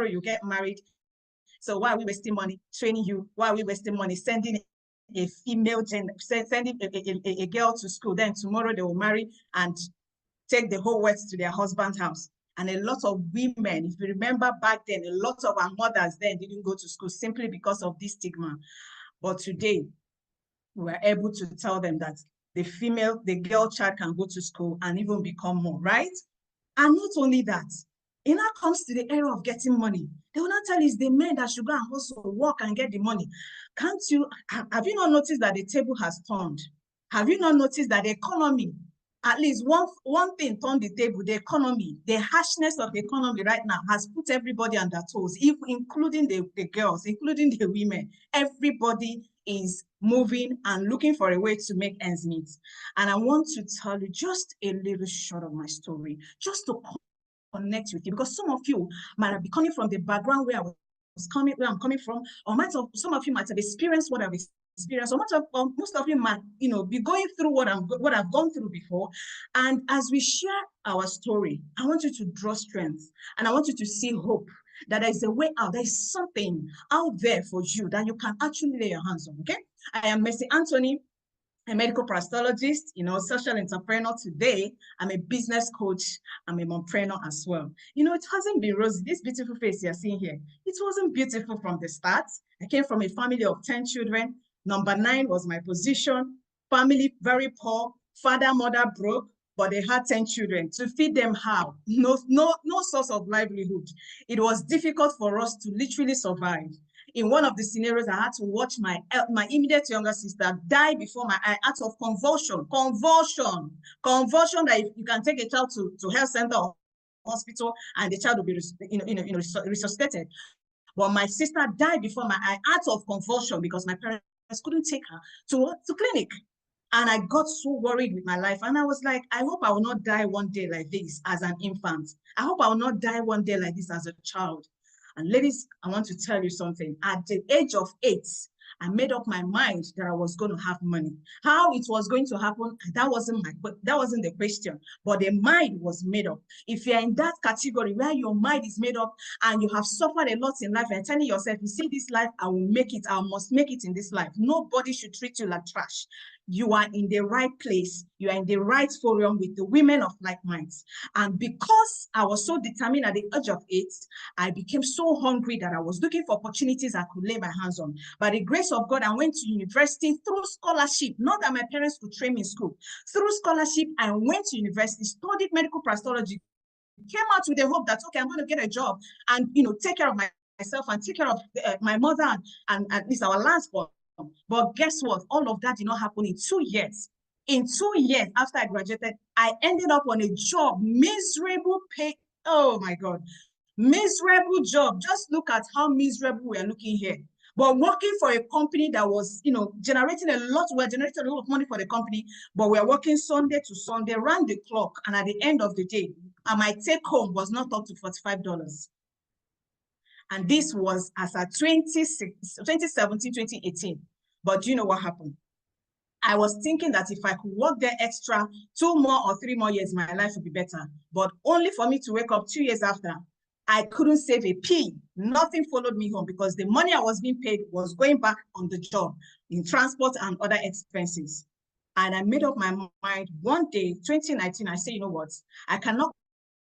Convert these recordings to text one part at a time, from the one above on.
you get married. So why are we wasting money training you? Why are we wasting money sending a female sending a girl to school? Then tomorrow they will marry and take the whole West to their husband's house. And a lot of women, if you remember back then, a lot of our mothers then didn't go to school simply because of this stigma. But today, we're able to tell them that the girl child can go to school and even become more, right? And not only that, it now comes to the era of getting money. They will not tell you it's the men that should go and hustle, work and get the money. Have you not noticed that the table has turned? Have you not noticed that the economy, at least one thing turned the table, the economy, the harshness of the economy right now has put everybody on their toes, including the girls, including the women. Everybody is moving and looking for a way to make ends meet. And I want to tell you just a little short of my story, just to connect with you, because some of you might have been coming from the background where I'm coming from, or some of you might have experienced what I've experienced, or most of you might, be going through what I've gone through before. And as we share our story, I want you to draw strength, and I want you to see hope, that there is a way out. There is something out there for you that you can actually lay your hands on. Okay, I am Mercy Anthony, a medical prosthologist, social entrepreneur today. I'm a business coach. I'm a mompreneur as well. It hasn't been rosy. This beautiful face you're seeing here, it wasn't beautiful from the start. I came from a family of 10 children. Number 9 was my position. Family very poor. Father, mother broke, but they had 10 children. To feed them how? No source of livelihood. It was difficult for us to literally survive. In one of the scenarios, I had to watch my immediate younger sister die before my eye out of convulsion that you can take a child to health center or hospital and the child will be resuscitated. But my sister died before my eye out of convulsion because my parents couldn't take her to clinic. And I got so worried with my life. And I was like, I hope I will not die one day like this as an infant. I hope I will not die one day like this as a child. And ladies, I want to tell you something. At the age of 8, I made up my mind that I was going to have money. How it was going to happen, that wasn't the question, but the mind was made up. If you're in that category where your mind is made up and you have suffered a lot in life and telling yourself, you see this life, I will make it, I must make it in this life. Nobody should treat you like trash. You are in the right place. You are in the right forum with the women of like minds. And because I was so determined at the age of 8, I became so hungry that I was looking for opportunities I could lay my hands on. By the grace of God, I went to university through scholarship. Not that my parents could train me in school. Through scholarship, I went to university, studied medical prostology, came out with the hope that, okay, I'm going to get a job and, take care of myself and take care of my mother and at least our last born. But guess what? All of that did not happen in 2 years. In 2 years after I graduated, I ended up on a job, miserable pay. Oh my God, miserable job. Just look at how miserable we are looking here. But working for a company that was, generating a lot of money for the company, but we're working Sunday to Sunday, round the clock. And at the end of the day, my take home was not up to $45. And this was as at 2017, 2018. But do you know what happened? I was thinking that if I could work there extra 2 more or 3 more years, my life would be better. But only for me to wake up 2 years after, I couldn't save a p. Nothing followed me home because the money I was being paid was going back on the job in transport and other expenses. And I made up my mind one day, 2019, I said, you know what? I cannot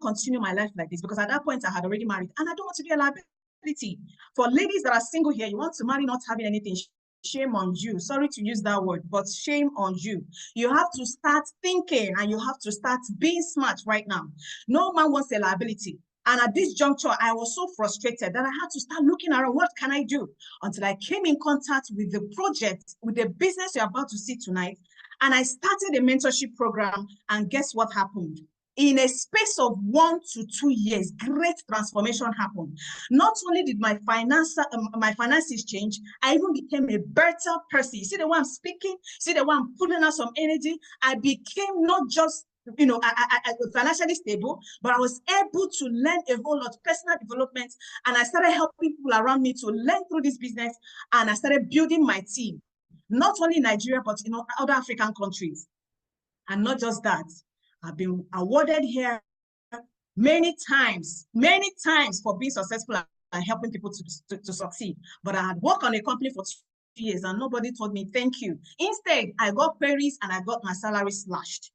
continue my life like this because at that point I had already married and I don't want to be a liability. For ladies that are single here, you want to marry not having anything, shame on you. Sorry to use that word, but shame on you. You have to start thinking and you have to start being smart right now. No man wants a liability. And at this juncture, I was so frustrated that I had to start looking around, what can I do? Until I came in contact with the project, with the business you're about to see tonight. And I started a mentorship program. And guess what happened? In a space of 1 to 2 years, great transformation happened. Not only did my finances change, I even became a better person. You see the way I'm speaking? See the way I'm putting out some energy? I became not just I financially stable, but I was able to learn a whole lot of personal development. And I started helping people around me to learn through this business. And I started building my team, not only in Nigeria, but in other African countries. And not just that, I've been awarded here many times for being successful helping people to succeed. But I had worked on a company for 2 years and nobody told me thank you. Instead, I got queries and I got my salary slashed.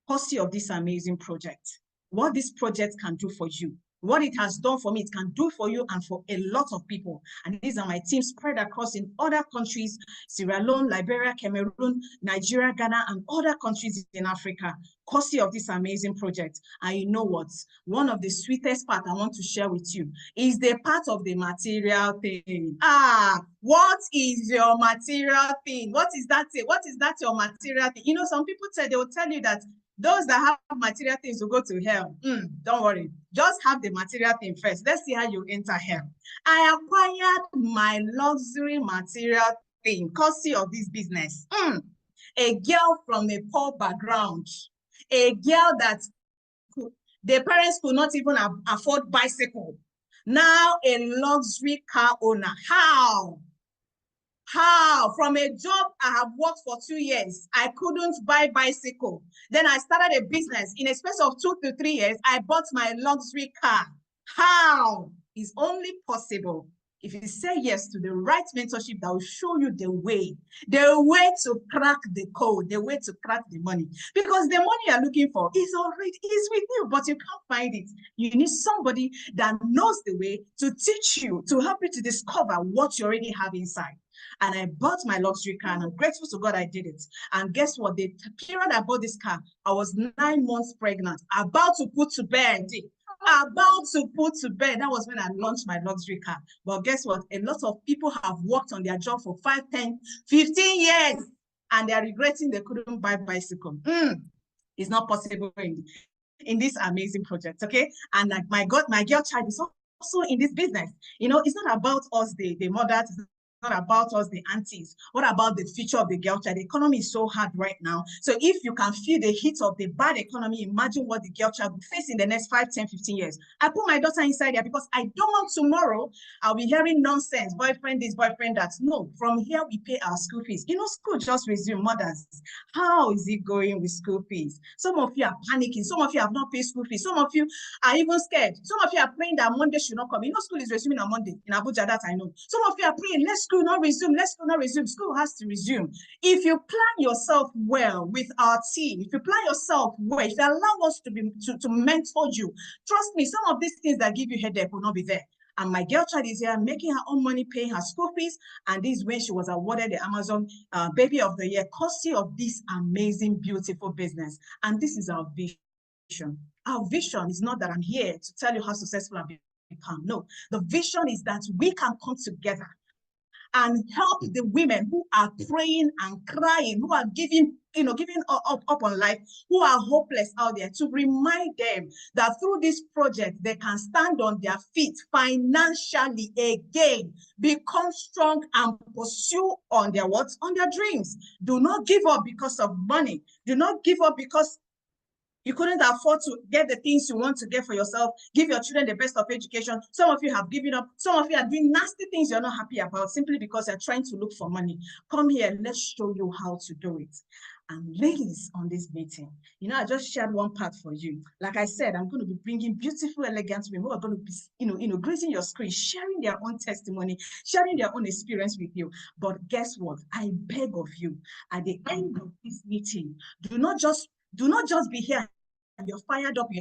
Courtesy of this amazing project. What this project can do for you, what it has done for me, it can do for you and for a lot of people. And these are my teams spread across in other countries, Sierra Leone, Liberia, Cameroon, Nigeria, Ghana, and other countries in Africa, courtesy of this amazing project. And you know what? One of the sweetest part I want to share with you is the part of the material thing. What is your material thing? What is that thing? What is that your material thing? You know, some people say, they will tell you that those that have material things will go to hell. Don't worry. Just have the material thing first. Let's see how you enter hell. I acquired my luxury material thing, courtesy of this business. A girl from a poor background, a girl that the parents could not even afford bicycle. Now a luxury car owner. How? From a job I have worked for 2 years, I couldn't buy bicycle. Then I started a business. In a space of 2 to 3 years, I bought my luxury car. How? Is only possible if you say yes to the right mentorship that will show you the way to crack the code, the way to crack the money. Because the money you're looking for is already with you, but you can't find it. You need somebody that knows the way to teach you, to help you to discover what you already have inside. And I bought my luxury car, and I'm grateful to God I did it. And guess what? The period I bought this car, I was 9 months pregnant, about to put to bed. That was when I launched my luxury car. But guess what? A lot of people have worked on their job for 5, 10, 15 years, and they're regretting they couldn't buy bicycle. It's not possible in this amazing project, okay? And like my girl child is also in this business. You know, it's not about us, the mothers, not about us, the aunties. What about the future of the girl child? The economy is so hard right now. So if you can feel the heat of the bad economy, imagine what the girl child will face in the next 5, 10, 15 years. I put my daughter inside there because I don't want tomorrow I'll be hearing nonsense, boyfriend this, boyfriend that. No, from here we pay our school fees. You know, school just resumed. Mothers, how is it going with school fees? Some of you are panicking. Some of you have not paid school fees. Some of you are even scared. Some of you are praying that Monday should not come. You know, school is resuming on Monday in Abuja, that I know. Some of you are praying, let's school not resume, let's school not resume. School has to resume. If you plan yourself well with our team, if you plan yourself well, if you allow us to mentor you, trust me, some of these things that give you headache will not be there. And my girl child is here making her own money, paying her school fees. And this is when she was awarded the Amazon Baby of the Year, courtesy of this amazing, beautiful business. And this is our vision. Our vision is not that I'm here to tell you how successful I've become. No, the vision is that we can come together and help the women who are praying and crying, who are giving up on life, who are hopeless out there, to remind them that through this project, they can stand on their feet financially again, become strong and pursue on their what? On their dreams. Do not give up because of money. Do not give up because you couldn't afford to get the things you want to get for yourself, give your children the best of education. Some of you have given up. Some of you are doing nasty things you're not happy about simply because you're trying to look for money. Come here, let's show you how to do it. And ladies on this meeting, you know, I just shared one part for you. Like I said, I'm going to be bringing beautiful, elegant women who are going to be, gracing your screen, sharing their own testimony, sharing their own experience with you. But guess what? I beg of you, at the end of this meeting, do not just be here and you're fired up.